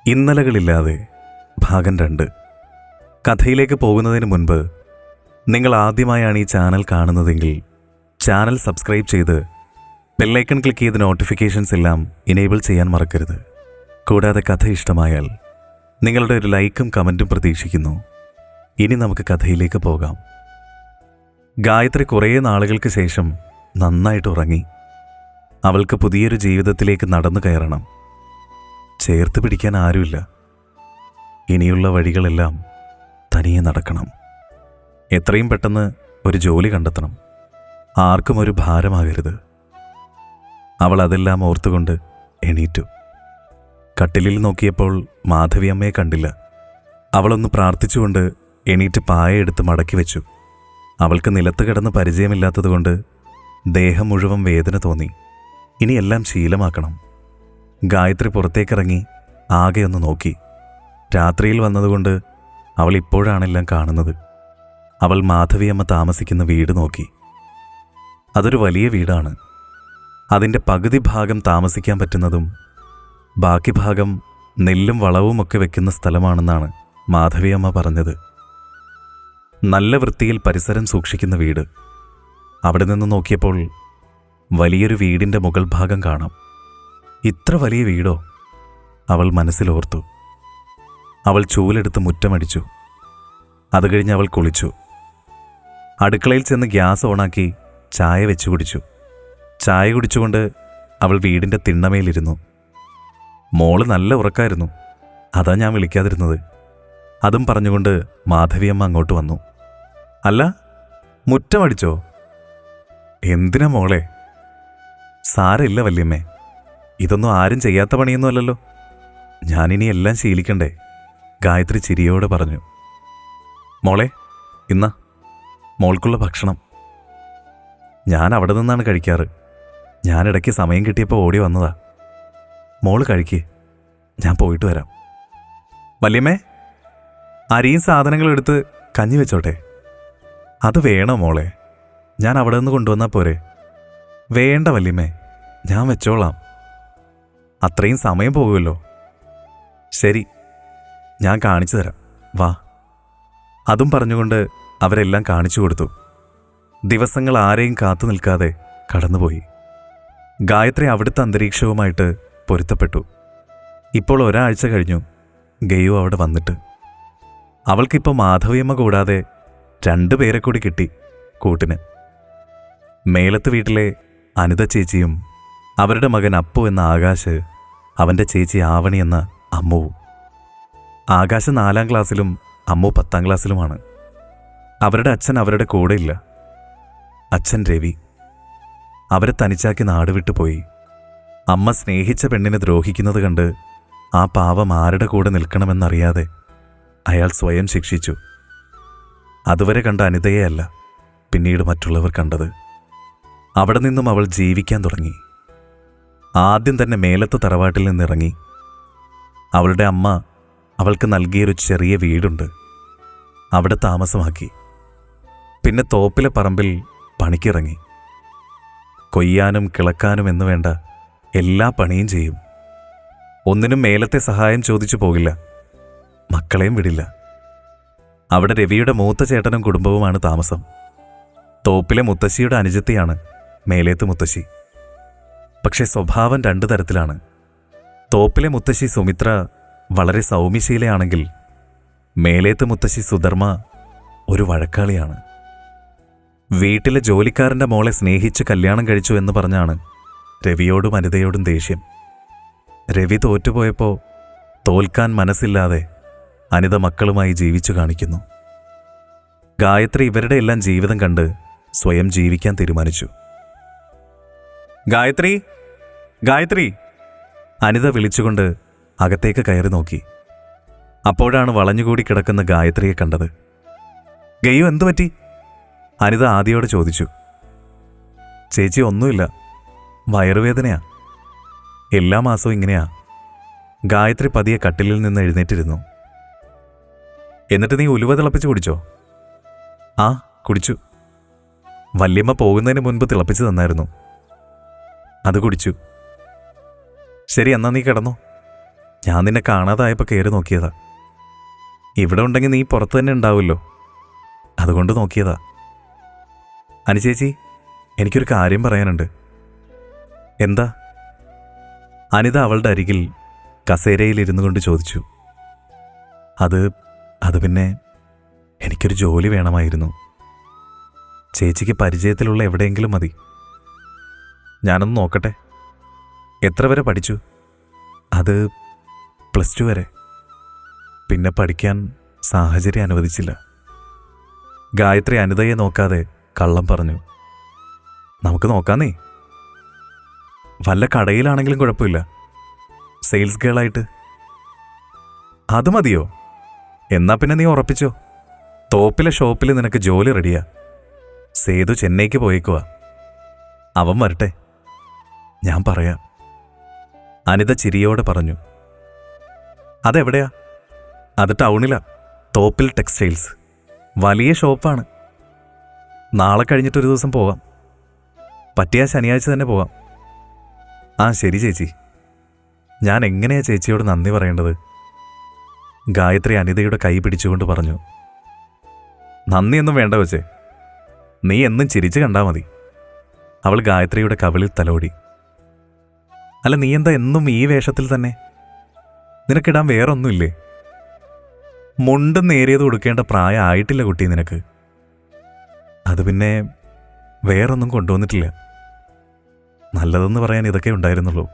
ഇന്നലകളില്ലാതെ ഭാഗം 2. കഥയിലേക്ക് പോകുന്നതിന് മുൻപ് നിങ്ങൾ ആദ്യമായാണ് ഈ ചാനൽ കാണുന്നതെങ്കിൽ ചാനൽ സബ്സ്ക്രൈബ് ചെയ്ത് ബെല്ലൈക്കൺ ക്ലിക്ക് ചെയ്ത് നോട്ടിഫിക്കേഷൻസ് എല്ലാം ഇനേബിൾ ചെയ്യാൻ മറക്കരുത്. കൂടാതെ കഥ ഇഷ്ടമായാൽ നിങ്ങളുടെ ഒരു ലൈക്കും കമൻറ്റും പ്രതീക്ഷിക്കുന്നു. ഇനി നമുക്ക് കഥയിലേക്ക് പോകാം. ഗായത്രി കുറേ നാളുകൾക്ക് ശേഷം നന്നായിട്ട് ഉറങ്ങി. അവൾക്ക് പുതിയൊരു ജീവിതത്തിലേക്ക് നടന്നു കയറണം. ചേർത്ത് പിടിക്കാൻ ആരുമില്ല. ഇനിയുള്ള വഴികളെല്ലാം തനിയെ നടക്കണം. എത്രയും പെട്ടെന്ന് ഒരു ജോലി കണ്ടെത്തണം. ആർക്കും ഒരു ഭാരമാകരുത്. അവൾ അതെല്ലാം ഓർത്തുകൊണ്ട് എണീറ്റു. കട്ടിലിൽ നോക്കിയപ്പോൾ മാധവിയമ്മയെ കണ്ടില്ല. അവളൊന്ന് പ്രാർത്ഥിച്ചുകൊണ്ട് എണീറ്റ് പായയെടുത്ത് മടക്കി വെച്ചു. അവൾക്ക് നിലത്ത് കിടന്ന് പരിചയമില്ലാത്തതുകൊണ്ട് ദേഹം മുഴുവൻ വേദന തോന്നി. ഇനിയെല്ലാം ശീലമാക്കണം. ഗായത്രി പുറത്തേക്കിറങ്ങി ആകെയൊന്ന് നോക്കി. രാത്രിയിൽ വന്നതുകൊണ്ട് അവൾ ഇപ്പോഴാണെല്ലാം കാണുന്നത്. അവൾ മാധവിയമ്മ താമസിക്കുന്ന വീട് നോക്കി. അതൊരു വലിയ വീടാണ്. അതിൻ്റെ പകുതി ഭാഗം താമസിക്കാൻ പറ്റുന്നതും ബാക്കി ഭാഗം നെല്ലും വളവുമൊക്കെ വെക്കുന്ന സ്ഥലമാണെന്നാണ് മാധവിയമ്മ പറഞ്ഞത്. നല്ല വൃത്തിയിൽ പരിസരം സൂക്ഷിക്കുന്ന വീട്. അവിടെ നിന്ന് നോക്കിയപ്പോൾ വലിയൊരു വീടിൻ്റെ മുകൾ ഭാഗം കാണാം. ഇത്ര വലിയ വീടോ? അവൾ മനസ്സിലോർത്തു. അവൾ ചൂലെടുത്ത് മുറ്റമടിച്ചു. അത് കഴിഞ്ഞ് അവൾ കുളിച്ചു. അടുക്കളയിൽ ചെന്ന് ഗ്യാസ് ഓണാക്കി ചായ വെച്ചു കുടിച്ചു. ചായ കുടിച്ചുകൊണ്ട് അവൾ വീടിൻ്റെ തിണ്ണമേലിരുന്നു. മോള് നല്ല ഉറക്കായിരുന്നു. അതാ ഞാൻ വിളിക്കാതിരുന്നത്. അതും പറഞ്ഞുകൊണ്ട് മാധവിയമ്മ അങ്ങോട്ട് വന്നു. അല്ല, മുറ്റമടിച്ചോ? എന്തിനാ മോളെ? സാരമില്ല വല്യമ്മേ, ഇതൊന്നും ആരും ചെയ്യാത്ത പണിയൊന്നും അല്ലല്ലോ. ഞാനിനി എല്ലാം ശീലിക്കണ്ടേ? ഗായത്രി ചിരിയോടെ പറഞ്ഞു. മോളെ, ഇന്നാ മോൾക്കുള്ള ഭക്ഷണം. ഞാൻ അവിടെ നിന്നാണ് കഴിക്കാറ്. ഞാനിടയ്ക്ക് സമയം കിട്ടിയപ്പോൾ ഓടി വന്നതാ. മോള് കഴിക്കേ, ഞാൻ പോയിട്ട് വരാം. വല്യമ്മേ, അരിയും സാധനങ്ങളും എടുത്ത് കഞ്ഞി വെച്ചോട്ടെ. അത് വേണോ മോളെ? ഞാൻ അവിടെ നിന്ന് കൊണ്ടുവന്നാൽ പോരെ? വേണ്ട വല്യമ്മേ, ഞാൻ വെച്ചോളാം. അത്രയും സമയം പോകുമല്ലോ. ശരി, ഞാൻ കാണിച്ചു തരാം, വാ. അതും പറഞ്ഞുകൊണ്ട് അവരെല്ലാം കാണിച്ചു കൊടുത്തു. ദിവസങ്ങൾ ആരെയും കാത്തു നിൽക്കാതെ കടന്നുപോയി. ഗായത്രി അവിടുത്തെ അന്തരീക്ഷവുമായിട്ട് പൊരുത്തപ്പെട്ടു. ഇപ്പോൾ ഒരാഴ്ച കഴിഞ്ഞു ഗയു അവിടെ വന്നിട്ട്. അവൾക്കിപ്പോൾ മാധവിയമ്മ കൂടാതെ 2 പേരെ കൂടി കിട്ടി കൂട്ടിന്. മേലത്ത് വീട്ടിലെ അനിത ചേച്ചിയും അവരുടെ മകൻ അപ്പു എന്ന ആകാശ്, അവൻ്റെ ചേച്ചി ആവണി എന്ന അമ്മുവും. ആകാശ് 4ാം ക്ലാസ്സിലും അമ്മു 10ാം ക്ലാസ്സിലുമാണ്. അവരുടെ അച്ഛൻ അവരുടെ കൂടെയില്ല. അച്ഛൻ രവി. അവരെ തനിച്ചാക്കി നാട് വിട്ടുപോയി. അമ്മ സ്നേഹിച്ച പെണ്ണിനെ ദ്രോഹിക്കുന്നത് കണ്ട് ആ പാവം ആരുടെ കൂടെ നിൽക്കണമെന്നറിയാതെ അയാൾ സ്വയം ശിക്ഷിച്ചു. അതുവരെ കണ്ട അനിതയെയല്ല പിന്നീട് മറ്റുള്ളവർ കണ്ടത്. അവിടെ നിന്നും അവൾ ജീവിക്കാൻ തുടങ്ങി. ആദ്യം തന്നെ മേലത്ത് തറവാട്ടിൽ നിന്നിറങ്ങി. അവളുടെ അമ്മ അവൾക്ക് നൽകിയൊരു ചെറിയ വീടുണ്ട്. അവിടെ താമസമാക്കി. പിന്നെ തോപ്പിലെ പറമ്പിൽ പണിക്കിറങ്ങി. കൊയ്യാനും കിളക്കാനും എന്നു വേണ്ട എല്ലാ പണിയും ചെയ്യും. ഒന്നിനും മേലത്തെ സഹായം ചോദിച്ചു പോകില്ല. മക്കളെയും വിടില്ല. അവിടെ രവിയുടെ മൂത്ത ചേട്ടനും കുടുംബവുമാണ് താമസം. തോപ്പിലെ മുത്തശ്ശിയുടെ അനുജത്തിയാണ് മേലേത്ത് മുത്തശ്ശി. പക്ഷെ സ്വഭാവം 2 തരത്തിലാണ്. തോപ്പിലെ മുത്തശ്ശി സുമിത്ര വളരെ സൗമ്യശീലയാണെങ്കിൽ മേലേത്ത് മുത്തശ്ശി സുധർമ്മ ഒരു വഴക്കാളിയാണ്. വീട്ടിലെ ജോലിക്കാരൻ്റെ മോളെ സ്നേഹിച്ച് കല്യാണം കഴിച്ചു എന്ന് പറഞ്ഞാണ് രവിയോടും അനിതയോടും ദേഷ്യം. രവി തോറ്റുപോയപ്പോൾ തോൽക്കാൻ മനസ്സില്ലാതെ അനിത മക്കളുമായി ജീവിച്ചു കാണിക്കുന്നു. ഗായത്രി ഇവരുടെ എല്ലാം ജീവിതം കണ്ട് സ്വയം ജീവിക്കാൻ തീരുമാനിച്ചു. ഗായത്രി, ഗായത്രി! അനിത വിളിച്ചുകൊണ്ട് അകത്തേക്ക് കയറി നോക്കി. അപ്പോഴാണ് വളഞ്ഞുകൂടി കിടക്കുന്ന ഗായത്രിയെ കണ്ടത്. ഗയു, എന്തു പറ്റി? അനിത ആദിയോട് ചോദിച്ചു. ചേച്ചി, ഒന്നുമില്ല, വയറുവേദനയാ. എല്ലാ മാസവും ഇങ്ങനെയാ. ഗായത്രി പതിയെ കട്ടിലിൽ നിന്ന് എഴുന്നേറ്റിരുന്നു. എന്നിട്ട് നീ ഉലുവ തിളപ്പിച്ച് കുടിച്ചോ? ആ, കുടിച്ചു. വല്യമ്മ പോകുന്നതിന് മുൻപ് തിളപ്പിച്ച് തന്നായിരുന്നു. അത് കുടിച്ചു. ശരി, എന്നാ നീ കിടന്നോ. ഞാൻ നിന്നെ കാണാതായപ്പോൾ കയറി നോക്കിയതാ. ഇവിടെ ഉണ്ടെങ്കിൽ നീ പുറത്ത് തന്നെ ഉണ്ടാവുമല്ലോ, അതുകൊണ്ട് നോക്കിയതാ. അനുചേച്ചി, എനിക്കൊരു കാര്യം പറയാനുണ്ട്. എന്താ? അനിത അവളുടെ അരികിൽ കസേരയിൽ ഇരുന്നു കൊണ്ട് ചോദിച്ചു. അത് പിന്നെ എനിക്കൊരു ജോലി വേണമായിരുന്നു. ചേച്ചിക്ക് പരിചയത്തിലുള്ള എവിടെയെങ്കിലും മതി. ഞാനൊന്ന് നോക്കട്ടെ. എത്ര വരെ പഠിച്ചു? അത് +2 വരെ. പിന്നെ പഠിക്കാൻ സാഹചര്യം അനുവദിച്ചില്ല. ഗായത്രി അനിതയെ നോക്കാതെ കള്ളം പറഞ്ഞു. നമുക്ക് നോക്കാന്നേ. വല്ല കടയിലാണെങ്കിലും കുഴപ്പമില്ല, സെയിൽസ് ഗേളായിട്ട്. അത് മതിയോ? എന്നാ പിന്നെ നീ ഉറപ്പിച്ചോ. തോപ്പിലെ ഷോപ്പിൽ നിനക്ക് ജോലി റെഡിയാ. സേതു ചെന്നൈക്ക് പോയേക്കുവാ. അവൻ വരട്ടെ, ഞാൻ പറയാം. അനിത ചിരിയോടെ പറഞ്ഞു. അതെവിടെയാ? അത് ടൗണിലാ, തോപ്പിൽ ടെക്സ്റ്റൈൽസ്. വലിയ ഷോപ്പാണ്. നാളെ കഴിഞ്ഞിട്ടൊരു ദിവസം പോവാം. പറ്റിയ ശനിയാഴ്ച തന്നെ പോവാം. ആ ശരി ചേച്ചി. ഞാൻ എങ്ങനെയാ ചേച്ചിയോട് നന്ദി പറയേണ്ടത്? ഗായത്രി അനിതയുടെ കൈ പിടിച്ചുകൊണ്ട് പറഞ്ഞു. നന്ദിയൊന്നും വേണ്ട വെച്ചേ, നീ എന്നും ചിരിച്ചു കണ്ടാൽ മതി. അവൾ ഗായത്രിയുടെ കവിളിൽ തലോടി. അല്ല, നീ എന്താ എന്നും ഈ വേഷത്തിൽ തന്നെ? നിനക്കിടാൻ വേറൊന്നുമില്ലേ? മുണ്ടും നേരിയത് കൊടുക്കേണ്ട പ്രായം ആയിട്ടില്ല കുട്ടി നിനക്ക്. അത് പിന്നെ വേറൊന്നും കൊണ്ടുവന്നിട്ടില്ല. നല്ലതെന്ന് പറയാൻ ഇതൊക്കെ ഉണ്ടായിരുന്നുള്ളൂ.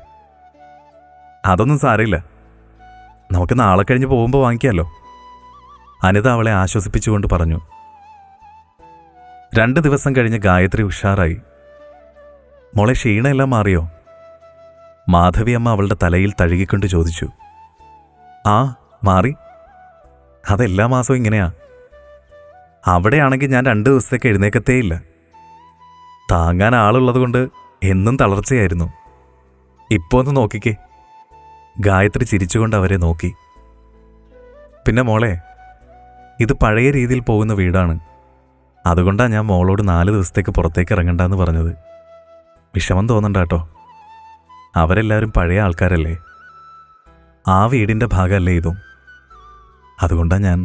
അതൊന്നും സാരമില്ല, നമുക്ക് നാളെ കഴിഞ്ഞ് പോകുമ്പോൾ വാങ്ങിക്കാമല്ലോ. അനിത അവളെ ആശ്വസിപ്പിച്ചുകൊണ്ട് പറഞ്ഞു. 2 ദിവസം കഴിഞ്ഞ് ഗായത്രി ഉഷാറായി. മോളെ, ക്ഷീണമെല്ലാം മാറിയോ? മാധവി അമ്മ അവളുടെ തലയിൽ തഴുകിക്കൊണ്ട് ചോദിച്ചു. ആ, മാറി. അതെല്ലാ മാസവും ഇങ്ങനെയാ. അവിടെയാണെങ്കിൽ ഞാൻ 2 ദിവസത്തേക്ക് എഴുന്നേക്കത്തേയില്ല. താങ്ങാൻ ആളുള്ളത് കൊണ്ട് എന്നും തളർച്ചയായിരുന്നു. ഇപ്പോൾ ഒന്ന് നോക്കിക്കേ. ഗായത്രി ചിരിച്ചുകൊണ്ട് അവരെ നോക്കി. പിന്നെ മോളെ, ഇത് പഴയ രീതിയിൽ പോകുന്ന വീടാണ്. അതുകൊണ്ടാണ് ഞാൻ മോളോട് 4 ദിവസത്തേക്ക് പുറത്തേക്ക് ഇറങ്ങണ്ടെന്ന് പറഞ്ഞത്. വിഷമം തോന്നണ്ട കേട്ടോ. അവരെല്ലാവരും പഴയ ആൾക്കാരല്ലേ. ആ വീടിൻ്റെ ഭാഗമല്ലേ ഇതും. അതുകൊണ്ടാണ് ഞാൻ.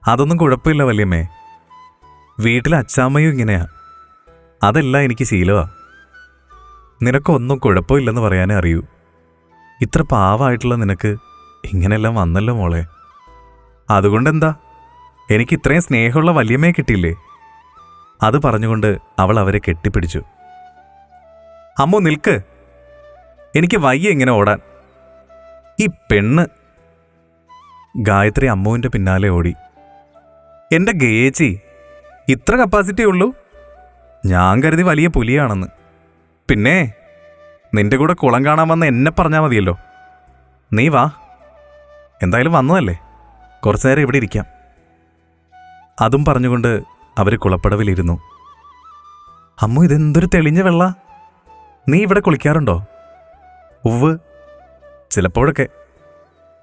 അതൊന്നും കുഴപ്പമില്ല വല്യമ്മേ. വീട്ടിലെ അച്ചാമ്മയും ഇങ്ങനെയാ. അതെല്ലാം എനിക്ക് ശീലമാ. നിനക്കൊന്നും കുഴപ്പമില്ലെന്ന് പറയാനേ അറിയൂ. ഇത്ര പാവമായിട്ടുള്ള നിനക്ക് ഇങ്ങനെയെല്ലാം വന്നല്ലോ മോളെ. അതുകൊണ്ടെന്താ, എനിക്ക് ഇത്രയും സ്നേഹമുള്ള വല്യമ്മയെ കിട്ടിയില്ലേ? അത് പറഞ്ഞുകൊണ്ട് അവൾ അവരെ കെട്ടിപ്പിടിച്ചു. അമ്മു നിൽക്ക്, എനിക്ക് വയ്യ ഇങ്ങനെ ഓടാൻ. ഈ പെണ്ണ്. ഗായത്രി അമ്മുവിൻ്റെ പിന്നാലെ ഓടി. എൻ്റെ ഗേച്ചി, ഇത്ര കപ്പാസിറ്റി ഉള്ളൂ? ഞാൻ കരുതി വലിയ പുലിയാണെന്ന്. പിന്നെ നിന്റെ കൂടെ കുളം കാണാൻ വന്ന് എന്നെ പറഞ്ഞാൽ മതിയല്ലോ. നീ വാ, എന്തായാലും വന്നതല്ലേ, കുറച്ചു നേരം ഇവിടെ ഇരിക്കാം. അതും പറഞ്ഞുകൊണ്ട് അവർ കുളപ്പടവിലിരുന്നു. അമ്മു, ഇതെന്തൊരു തെളിഞ്ഞ വെള്ള. നീ ഇവിടെ കുളിക്കാറുണ്ടോ? ഉവ്വ്, ചിലപ്പോഴൊക്കെ.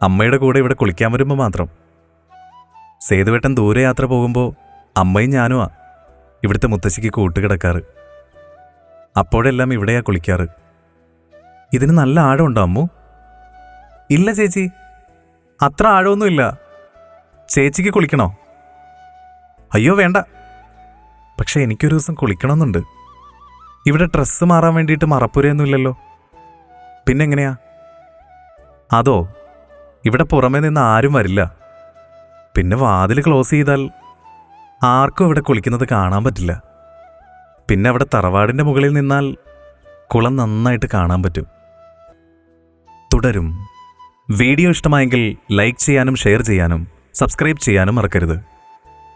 അമ്മയുടെ കൂടെ ഇവിടെ കുളിക്കാൻ വരുമ്പോൾ മാത്രം. സേതുവേട്ടൻ ദൂരെ യാത്ര പോകുമ്പോൾ അമ്മയും ഞാനുമാ ഇവിടുത്തെ മുത്തശ്ശിക്ക് കൂട്ടുകിടക്കാറ്. അപ്പോഴെല്ലാം ഇവിടെയാ കുളിക്കാറ്. ഇതിന് നല്ല ആഴമുണ്ടോ അമ്മു? ഇല്ല ചേച്ചി, അത്ര ആഴമൊന്നുമില്ല. ചേച്ചിക്ക് കുളിക്കണോ? അയ്യോ വേണ്ട. പക്ഷെ എനിക്കൊരു ദിവസം കുളിക്കണമെന്നുണ്ട്. ഇവിടെ ഡ്രസ്സ് മാറാൻ വേണ്ടിയിട്ട് മറപ്പുരയൊന്നുമില്ലല്ലോ. പിന്നെങ്ങനെയാ? അതോ, ഇവിടെ പുറമേ നിന്ന് ആരും വരില്ല. പിന്നെ വാതിൽ ക്ലോസ് ചെയ്താൽ ആർക്കും ഇവിടെ കുളിക്കുന്നത് കാണാൻ പറ്റില്ല. പിന്നെ അവിടെ തറവാടിൻ്റെ മുകളിൽ നിന്നാൽ കുളം നന്നായിട്ട് കാണാൻ പറ്റും. തുടരും. വീഡിയോ ഇഷ്ടമായെങ്കിൽ ലൈക്ക് ചെയ്യാനും ഷെയർ ചെയ്യാനും സബ്സ്ക്രൈബ് ചെയ്യാനും മറക്കരുത്.